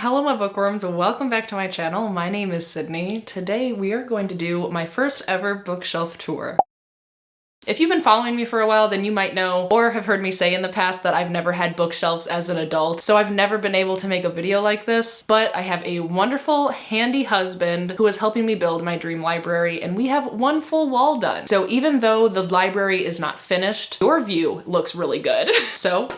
Hello my bookworms, welcome back to my channel. My name is Sydney. Today we are going to do my first ever bookshelf tour. If you've been following me for a while, then you might know or have heard me say in the past that I've never had bookshelves as an adult, so I've never been able to make a video like this, but I have a wonderful, handy husband who is helping me build my dream library, and we have one full wall done. So even though the library is not finished, your view looks really good. So,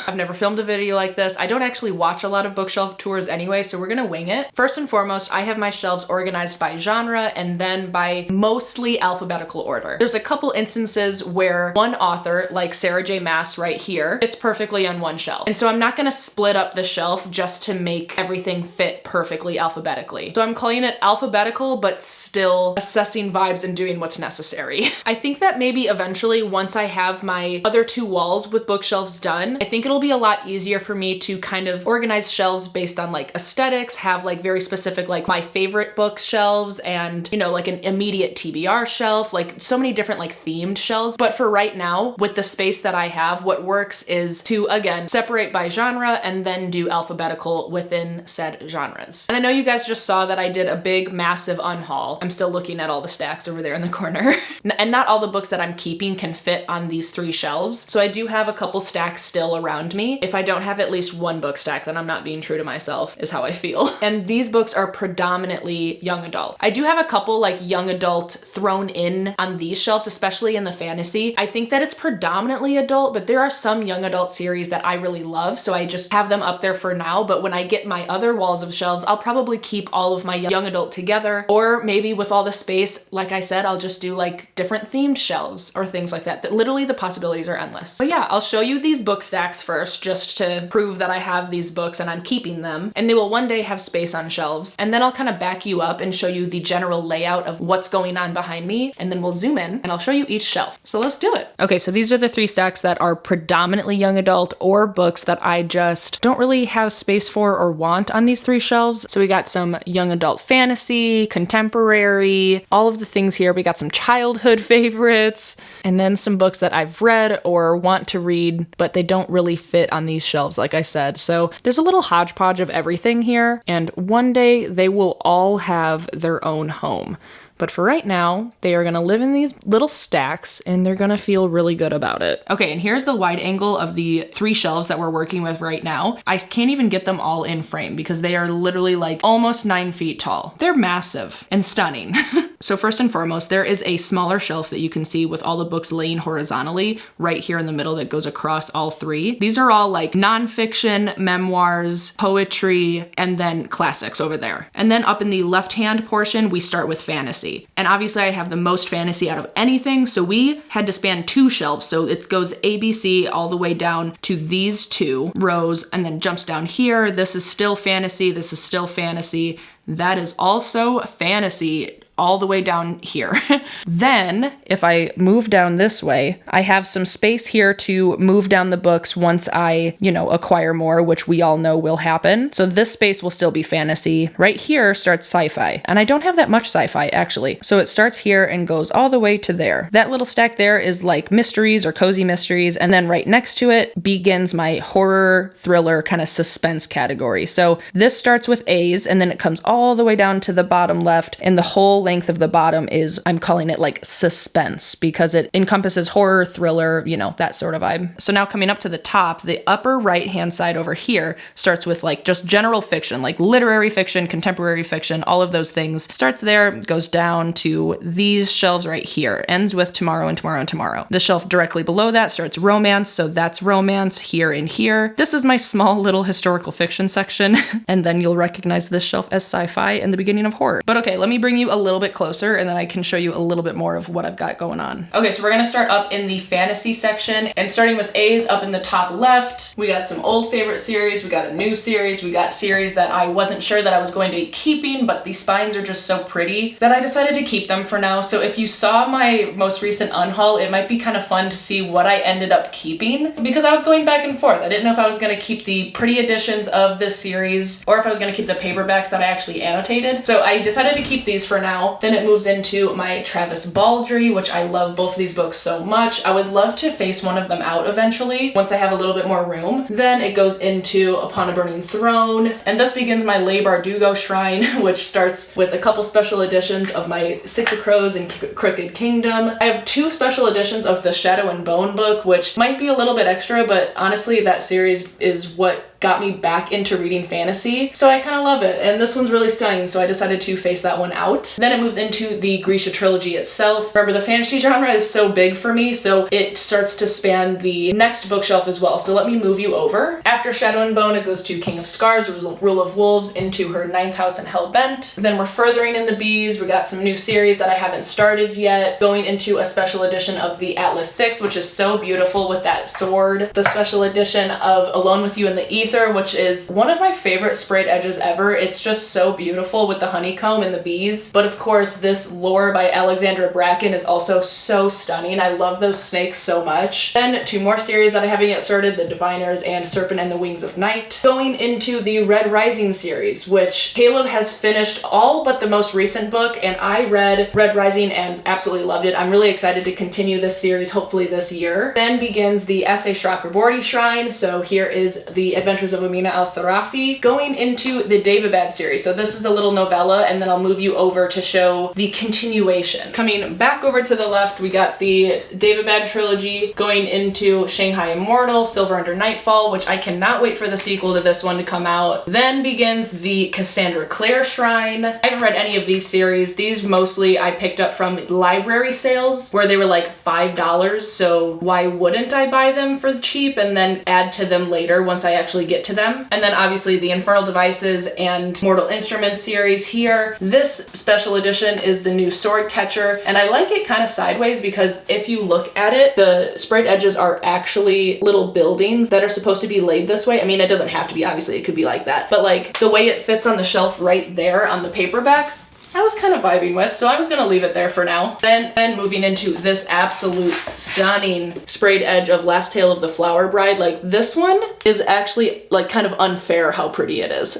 I've never filmed a video like this. I don't actually watch a lot of bookshelf tours anyway, so we're gonna wing it. First and foremost, I have my shelves organized by genre and then by mostly alphabetical order. There's a couple instances where one author, like Sarah J. Maas right here, fits perfectly on one shelf. And so I'm not gonna split up the shelf just to make everything fit perfectly alphabetically. So I'm calling it alphabetical, but still assessing vibes and doing what's necessary. I think that maybe eventually, once I have my other two walls with bookshelves done, I think it'll be a lot easier for me to kind of organize shelves based on like aesthetics, have like very specific, like my favorite books shelves and, you know, like an immediate TBR shelf, like so many different like themed shelves. But for right now, with the space that I have, what works is to, again, separate by genre and then do alphabetical within said genres. And I know you guys just saw that I did a big, massive unhaul. I'm still looking at all the stacks over there in the corner. And not all the books that I'm keeping can fit on these three shelves. So I do have a couple stacks still around me. If I don't have at least one book stack, then I'm not being true to myself, is how I feel. And these books are predominantly young adult. I do have a couple like young adult thrown in on these shelves, especially in the fantasy. I think that it's predominantly adult, but there are some young adult series that I really love, so I just have them up there for now. But when I get my other walls of shelves, I'll probably keep all of my young adult together, or maybe with all the space, like I said, I'll just do like different themed shelves or things like that. Literally the possibilities are endless. But yeah, I'll show you these book stacks first, just to prove that I have these books and I'm keeping them, and they will one day have space on shelves. And then I'll kind of back you up and show you the general layout of what's going on behind me, and then we'll zoom in and I'll show you each shelf. So let's do it. Okay, so these are the three stacks that are predominantly young adult or books that I just don't really have space for or want on these three shelves. So we got some young adult fantasy, contemporary, all of the things here. We got some childhood favorites, and then some books that I've read or want to read, but they don't really fit on these shelves, like I said. So there's a little hodgepodge of everything here, and one day they will all have their own home. But for right now, they are gonna live in these little stacks and they're gonna feel really good about it. Okay, and here's the wide angle of the three shelves that we're working with right now. I can't even get them all in frame because they are literally like almost 9 feet tall. They're massive and stunning. So first and foremost, there is a smaller shelf that you can see with all the books laying horizontally right here in the middle that goes across all three. These are all like nonfiction, memoirs, poetry, and then classics over there. And then up in the left-hand portion, we start with fantasy. And obviously I have the most fantasy out of anything, so we had to span two shelves. So it goes ABC all the way down to these two rows and then jumps down here. This is still fantasy, this is still fantasy. That is also fantasy all the way down here. Then if I move down this way, I have some space here to move down the books once I, acquire more, which we all know will happen. So this space will still be fantasy. Right here starts sci-fi. And I don't have that much sci-fi actually. So it starts here and goes all the way to there. That little stack there is like mysteries or cozy mysteries. And then right next to it begins my horror, thriller, kind of suspense category. So this starts with A's and then it comes all the way down to the bottom left, and the whole length of the bottom is, I'm calling it like suspense because it encompasses horror, thriller, that sort of vibe. So now coming up to the top, the upper right hand side over here starts with like just general fiction, like literary fiction, contemporary fiction, all of those things. Starts there, goes down to these shelves right here, ends with tomorrow and tomorrow and tomorrow. The shelf directly below that starts romance, so that's romance here and here. This is my small little historical fiction section, and then you'll recognize this shelf as sci-fi and the beginning of horror. But okay, let me bring you a little bit closer and then I can show you a little bit more of what I've got going on. Okay, so we're gonna start up in the fantasy section, and starting with A's up in the top left, we got some old favorite series, we got a new series, we got series that I wasn't sure that I was going to be keeping, but the spines are just so pretty that I decided to keep them for now. So if you saw my most recent unhaul, it might be kind of fun to see what I ended up keeping, because I was going back and forth. I didn't know if I was gonna keep the pretty editions of this series or if I was gonna keep the paperbacks that I actually annotated. So I decided to keep these for now. now. Then it moves into my Travis Baldry, which I love both of these books so much. I would love to face one of them out eventually once I have a little bit more room. Then it goes into Upon a Burning Throne, and thus begins my Le Bardugo Shrine, which starts with a couple special editions of my Six of Crows and Crooked Kingdom. I have 2 special editions of the Shadow and Bone book, which might be a little bit extra, but honestly that series is what got me back into reading fantasy, so I kind of love it, and this one's really stunning, so I decided to face that one out. Then it moves into the Grisha trilogy itself. Remember, the fantasy genre is so big for me, so it starts to span the next bookshelf as well, so let me move you over. After Shadow and Bone, it goes to King of Scars, Rule of Wolves, into her 9th house and Hellbent. Then we're furthering in the bees. We got some new series that I haven't started yet, going into a special edition of the Atlas 6, which is so beautiful with that sword. The special edition of Alone with You in the Ether, which is one of my favorite sprayed edges ever. It's just so beautiful with the honeycomb and the bees. But of course, this lore by Alexandra Bracken is also so stunning. I love those snakes so much. Then 2 more series that I haven't yet started, The Diviners and Serpent and the Wings of Night. Going into the Red Rising series, which Caleb has finished all but the most recent book, and I read Red Rising and absolutely loved it. I'm really excited to continue this series, hopefully this year. Then begins the S.A. Chakraborty Shrine, so here is the Adventures of Amina al-Sarafi, going into the Daevabad series. So this is the little novella, and then I'll move you over to show the continuation. Coming back over to the left, we got the Daevabad trilogy, going into Shanghai Immortal, Silver Under Nightfall, which I cannot wait for the sequel to this one to come out. Then begins the Cassandra Clare Shrine. I haven't read any of these series. These mostly I picked up from library sales where they were like $5, so why wouldn't I buy them for cheap and then add to them later once I actually get to them. And then obviously the Infernal Devices and Mortal Instruments series here. This special edition is the new Sword Catcher, and I like it kind of sideways because if you look at it, the sprayed edges are actually little buildings that are supposed to be laid this way. I mean, it doesn't have to be, obviously it could be like that, but like the way it fits on the shelf right there on the paperback, I was kind of vibing with, so I was gonna leave it there for now. Then moving into this absolute stunning sprayed edge of Last Tale of the Flower Bride. Like, this one is actually like kind of unfair how pretty it is.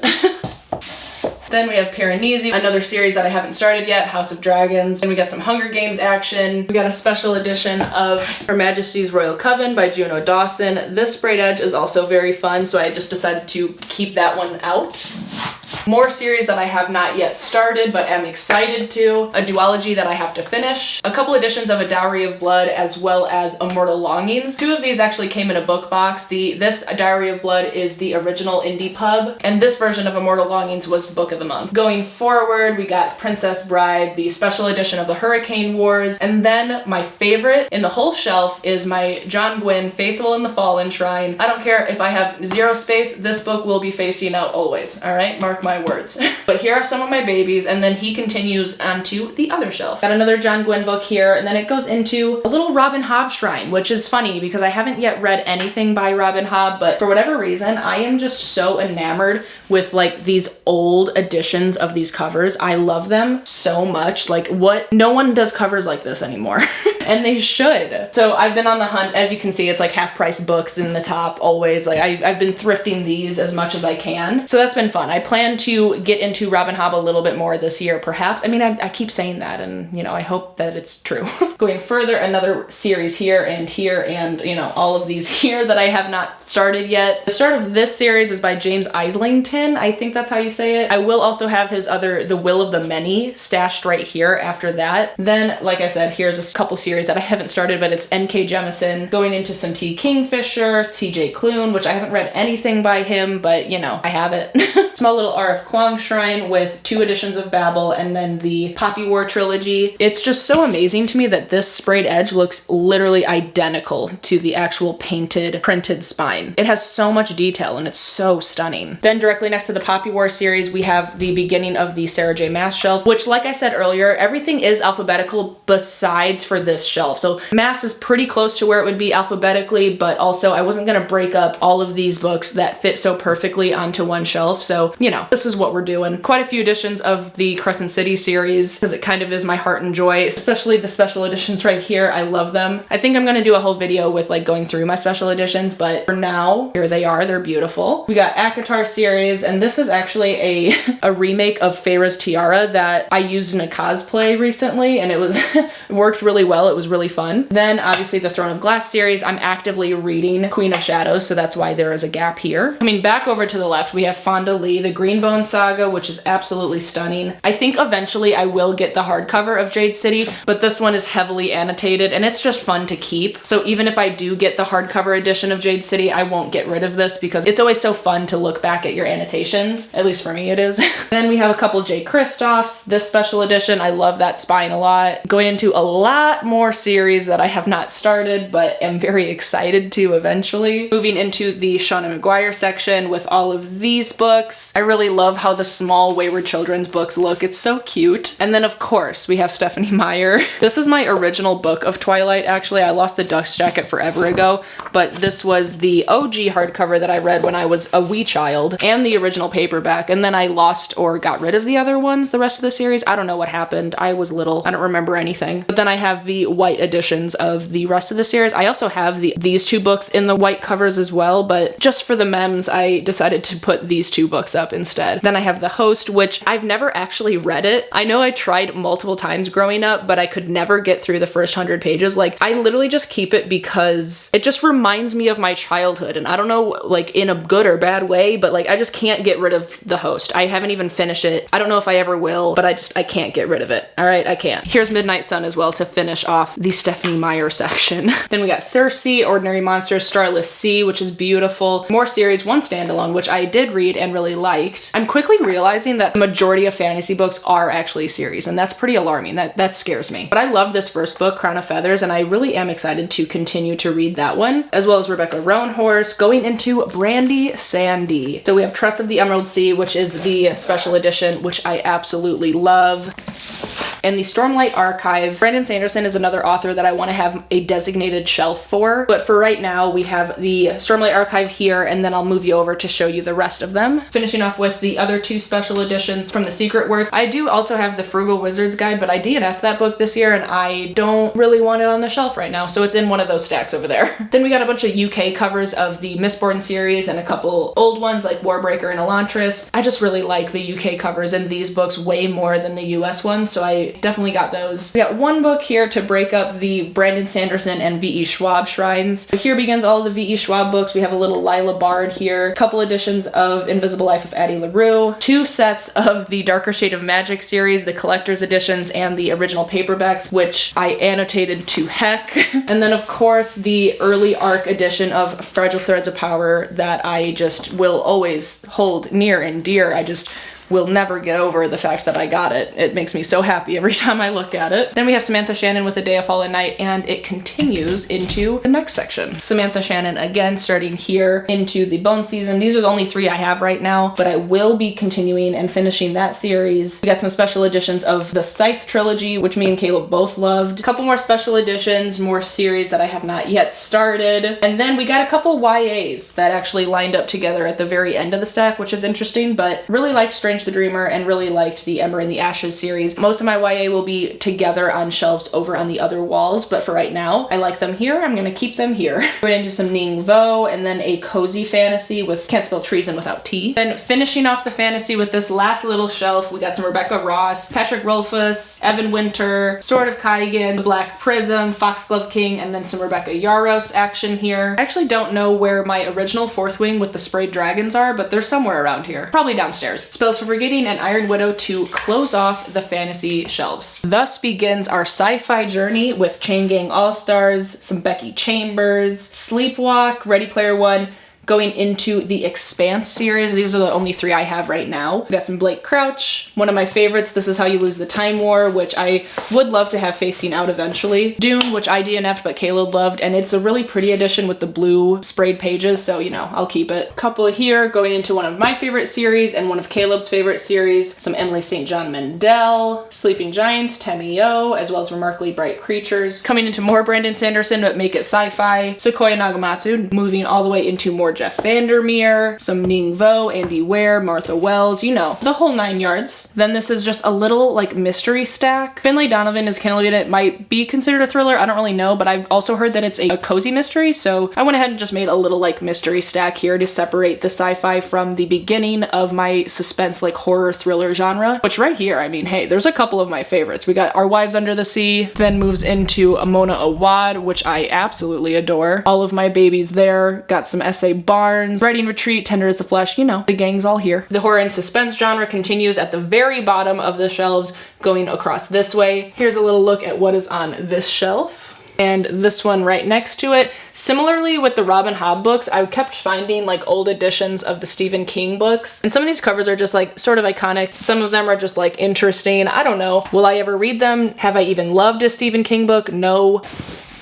Then we have Piranesi, another series that I haven't started yet, House of Dragons. And we got some Hunger Games action. We got a special edition of Her Majesty's Royal Coven by Juno Dawson. This sprayed edge is also very fun, so I just decided to keep that one out. More series that I have not yet started, but am excited to. A duology that I have to finish. A couple editions of A Dowry of Blood, as well as Immortal Longings. 2 of these actually came in a book box. This A Dowry of Blood is the original indie pub, and this version of Immortal Longings was book of the month. Going forward, we got Princess Bride, the special edition of the Hurricane Wars, and then my favorite in the whole shelf is my John Gwynne Faithful in the Fallen Shrine. I don't care if I have 0 space, this book will be facing out always, all right? Mark my words. But here are some of my babies, and then he continues onto the other shelf. Got another John Gwynne book here, and then it goes into a little Robin Hobb shrine, which is funny because I haven't yet read anything by Robin Hobb, but for whatever reason, I am just so enamored with like these old editions of these covers. I love them so much. Like, what? No one does covers like this anymore. And they should. So I've been on the hunt. As you can see, it's like half price books in the top always. Like I've been thrifting these as much as I can. So that's been fun. I plan to get into Robin Hobb a little bit more this year, perhaps. I mean, I keep saying that, and you know, I hope that it's true. Going further, another series here, and you know, all of these here that I have not started yet. The start of this series is by James Islington. I think that's how you say it. I will also have his other, The Will of the Many, stashed right here after that. Then, like I said, here's a couple series that I haven't started, but it's N.K. Jemisin, going into some T. Kingfisher, T.J. Klune, which I haven't read anything by him, but you know, I have it. Small little R.F. Kuang shrine with 2 editions of Babel, and then the Poppy War trilogy. It's just so amazing to me that this sprayed edge looks literally identical to the actual painted, printed spine. It has so much detail and it's so stunning. Then directly next to the Poppy War series, we have the beginning of the Sarah J. Maas shelf, which, like I said earlier, everything is alphabetical besides for this shelf. So mass is pretty close to where it would be alphabetically, but also I wasn't gonna break up all of these books that fit so perfectly onto one shelf. So, you know, this is what we're doing. Quite a few editions of the Crescent City series, because it kind of is my heart and joy, especially the special editions right here. I love them. I think I'm gonna do a whole video with like going through my special editions, but for now, here they are. They're beautiful. We got ACOTAR series, and this is actually a remake of Feyre's Tiara that I used in a cosplay recently, and it was it worked really well. It was really fun. Then obviously the Throne of Glass series. I'm actively reading Queen of Shadows, so that's why there is a gap here. I mean, back over to the left, we have Fonda Lee, the Greenbone Saga, which is absolutely stunning. I think eventually I will get the hardcover of Jade City, but this one is heavily annotated and it's just fun to keep. So even if I do get the hardcover edition of Jade City, I won't get rid of this because it's always so fun to look back at your annotations. At least for me it is. Then we have a couple J. Kristoffs. This special edition, I love that spine a lot. Going into a lot more series that I have not started, but am very excited to eventually. Moving into the Shannah Maguire section with all of these books. I really love how the small Wayward Children's books look. It's so cute. And then of course we have Stephenie Meyer. This is my original book of Twilight, actually. I lost the dust jacket forever ago, but this was the OG hardcover that I read when I was a wee child, and the original paperback, and then I lost or got rid of the other ones, the rest of the series. I don't know what happened. I was little. I don't remember anything. But then I have the white editions of the rest of the series. I also have these two books in the white covers as well, but just for the memes, I decided to put these two books up instead. Then I have The Host, which I've never actually read it. I know I tried multiple times growing up, but I could never get through the first 100 pages. Like, I literally just keep it because it just reminds me of my childhood, and I don't know, like, in a good or bad way, but like, I just can't get rid of The Host. I haven't even finished it. I don't know if I ever will, but I can't get rid of it. All right, I can't. Here's Midnight Sun as well to finish off the Stephenie Meyer section. Then we got Circe, Ordinary Monsters, Starless Sea, which is beautiful. More series, one standalone, which I did read and really liked. I'm quickly realizing that the majority of fantasy books are actually series, and that's pretty alarming. That scares me. But I love this first book, Crown of Feathers, and I really am excited to continue to read that one, as well as Rebecca Roanhorse. Going into Brandy Sandy. So we have Trust of the Emerald Sea, which is the special edition, which I absolutely love. And the Stormlight Archive. Brandon Sanderson is another author that I want to have a designated shelf for, but for right now we have the Stormlight Archive here, and then I'll move you over to show you the rest of them. Finishing off with the other two special editions from the Secret Works. I do also have the Frugal Wizard's Guide, but I DNF'd that book this year and I don't really want it on the shelf right now, so it's in one of those stacks over there. Then we got a bunch of UK covers of the Mistborn series and a couple old ones like Warbreaker and Elantris. I just really like the UK covers in these books way more than the US ones, so I definitely got those. We got one book here to break up the Brandon Sanderson and V.E. Schwab shrines. So here begins all of the V.E. Schwab books. We have a little Lila Bard here, a couple editions of Invisible Life of Addie LaRue, two sets of the Darker Shade of Magic series, the collector's editions and the original paperbacks, which I annotated to heck. And then of course the early ARC edition of Fragile Threads of Power that I just will always hold near and dear. I just will never get over the fact that I got it. It makes me so happy every time I look at it. Then we have Samantha Shannon with A Day of Fallen Night, and it continues into the next section. Samantha Shannon again starting here into the Bone Season. These are the only three I have right now, but I will be continuing and finishing that series. We got some special editions of the Scythe trilogy, which me and Kayla both loved. A couple more special editions, more series that I have not yet started. And then we got a couple YAs that actually lined up together at the very end of the stack, which is interesting, but really liked Strange the Dreamer and really liked the Ember in the Ashes series. Most of my YA will be together on shelves over on the other walls, but for right now, I like them here. I'm gonna keep them here. We're into some Ning Vo and then a cozy fantasy with Can't Spell Treason Without T. Then finishing off the fantasy with this last little shelf, we got some Rebecca Ross, Patrick Rothfuss, Evan Winter, Sword of Kaigan, The Black Prism, Foxglove King, and then some Rebecca Yarros action here. I actually don't know where my original Fourth Wing with the sprayed dragons are, but they're somewhere around here. Probably downstairs. Spells for Forgetting and Iron Widow to close off the fantasy shelves. Thus begins our sci-fi journey with Chain Gang All-Stars, some Becky Chambers, Sleepwalk, Ready Player One, Going into the Expanse series, these are the only 3 I have right now. We got some Blake Crouch, one of my favorites, This Is How You Lose the Time War, which I would love to have facing out eventually. Dune, which I DNF'd but Kayla loved, and it's a really pretty edition with the blue sprayed pages, so you know, I'll keep it. Couple here going into one of my favorite series and one of Caleb's favorite series, some Emily St. John Mandel, Sleeping Giants, Tamio, as well as Remarkably Bright Creatures. Coming into more Brandon Sanderson, but make it sci-fi. Sequoia Nagamatsu, moving all the way into more Jeff Vandermeer, some Ning Vo, Andy Ware, Martha Wells, you know, the whole 9 yards. Then this is just a little like mystery stack. Finlay Donovan is Candlebeat. It might be considered a thriller, I don't really know, but I've also heard that it's a cozy mystery, so I went ahead and just made a little like mystery stack here to separate the sci-fi from the beginning of my suspense like horror thriller genre, which right here, I mean, hey, there's a couple of my favorites. We got Our Wives Under the Sea, then moves into Mona Awad, which I absolutely adore. All of My Babies there, got some S.A. Barnes, Writing Retreat, Tender as the Flesh, you know, the gang's all here. The horror and suspense genre continues at the very bottom of the shelves, going across this way. Here's a little look at what is on this shelf. And this one right next to it. Similarly with the Robin Hobb books, I kept finding like old editions of the Stephen King books. And some of these covers are just like sort of iconic. Some of them are just like interesting. I don't know. Will I ever read them? Have I even loved a Stephen King book? No.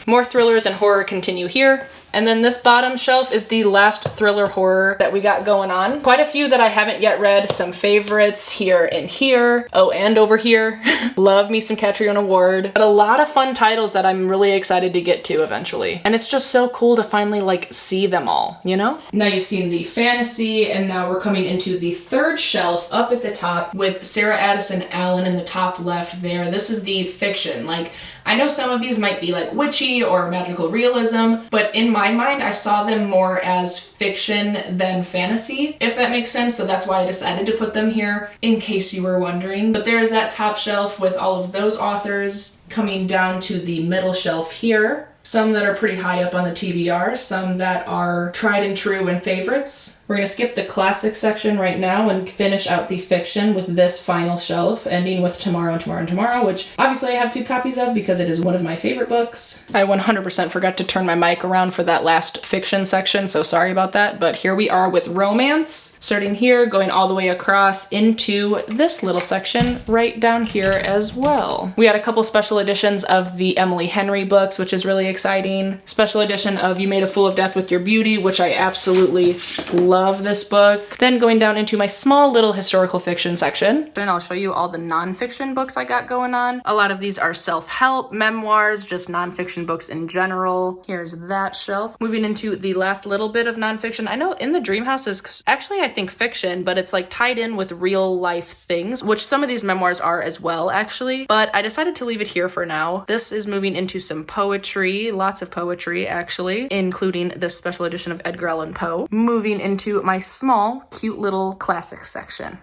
More thrillers and horror continue here. And then this bottom shelf is the last thriller horror that we got going on. Quite a few that I haven't yet read, some favorites here and here. Oh, and over here. Love me some Catriona Ward. But a lot of fun titles that I'm really excited to get to eventually. And it's just so cool to finally like see them all, you know? Now you've seen the fantasy, and now we're coming into the third shelf up at the top with Sarah Addison Allen in the top left there. This is the fiction. Like, I know some of these might be like witchy or magical realism, but in my mind, I saw them more as fiction than fantasy, if that makes sense. So that's why I decided to put them here, in case you were wondering. But there's that top shelf with all of those authors, coming down to the middle shelf here. Some that are pretty high up on the TBR, some that are tried and true and favorites. We're gonna skip the classic section right now and finish out the fiction with this final shelf, ending with Tomorrow and Tomorrow and Tomorrow, which obviously I have 2 copies of because it is one of my favorite books. I 100% forgot to turn my mic around for that last fiction section, so sorry about that, but here we are with romance. Starting here, going all the way across into this little section right down here as well. We had a couple special editions of the Emily Henry books, which is really exciting. Special edition of You Made a Fool of Death with Your Beauty, which I absolutely love this book. Then going down into my small little historical fiction section. Then I'll show you all the nonfiction books I got going on. A lot of these are self-help, memoirs, just nonfiction books in general. Here's that shelf. Moving into the last little bit of nonfiction. I know In the Dream House is actually, I think, fiction, but it's like tied in with real life things, which some of these memoirs are as well, actually. But I decided to leave it here for now. This is moving into some poetry, lots of poetry, actually, including this special edition of Edgar Allan Poe. Moving into my small, cute little classics section.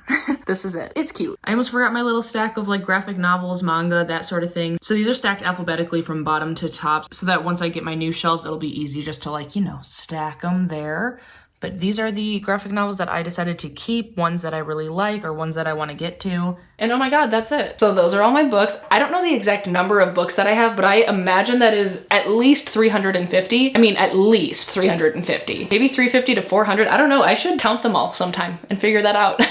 This is it. It's cute. I almost forgot my little stack of like graphic novels, manga, that sort of thing. So these are stacked alphabetically from bottom to top so that once I get my new shelves, it'll be easy just to like, you know, stack them there. But these are the graphic novels that I decided to keep, ones that I really like or ones that I want to get to. And oh my god, that's it. So those are all my books. I don't know the exact number of books that I have, but I imagine that is at least 350. I mean, at least 350. Maybe 350 to 400. I don't know. I should count them all sometime and figure that out.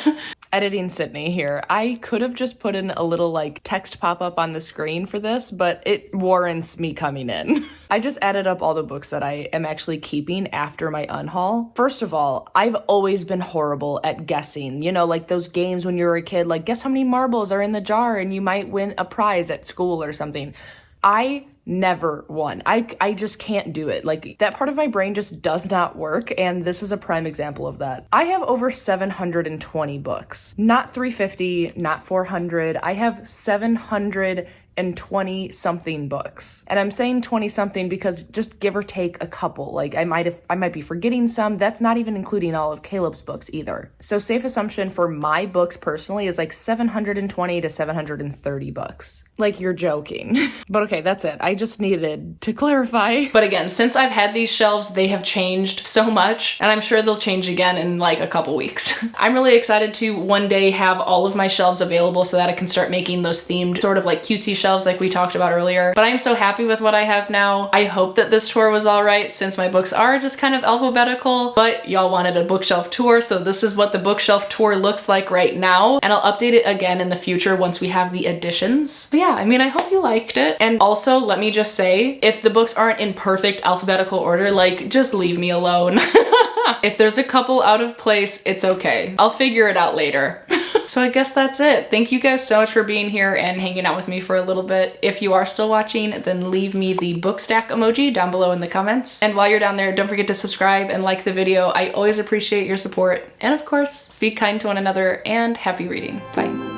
Editing Sydney here. I could have just put in a little like text pop-up on the screen for this, but it warrants me coming in. I just added up all the books that I am actually keeping after my unhaul. First of all, I've always been horrible at guessing. You know, like those games when you were a kid, like guess how many marbles are in the jar and you might win a prize at school or something. I never won. I just can't do it. Like that part of my brain just does not work, and this is a prime example of that. I have over 720 books. Not 350, not 400. I have 720 something books. And I'm saying 20 something because just give or take a couple. Like I might be forgetting some. That's not even including all of Caleb's books either. So safe assumption for my books personally is like 720 to 730 books. Like you're joking. But okay, that's it. I just needed to clarify. But again, since I've had these shelves, they have changed so much, and I'm sure they'll change again in like a couple weeks. I'm really excited to one day have all of my shelves available so that I can start making those themed sort of like cutesy shelves like we talked about earlier, but I'm so happy with what I have now. I hope that this tour was all right since my books are just kind of alphabetical, but y'all wanted a bookshelf tour, so this is what the bookshelf tour looks like right now, and I'll update it again in the future once we have the additions. But yeah, I mean, I hope you liked it. And also, let me just say, if the books aren't in perfect alphabetical order, like, just leave me alone. If there's a couple out of place, it's okay. I'll figure it out later. So I guess that's it. Thank you guys so much for being here and hanging out with me for a little bit. If you are still watching, then leave me the book stack emoji down below in the comments. And while you're down there, don't forget to subscribe and like the video. I always appreciate your support. And of course, be kind to one another and happy reading. Bye.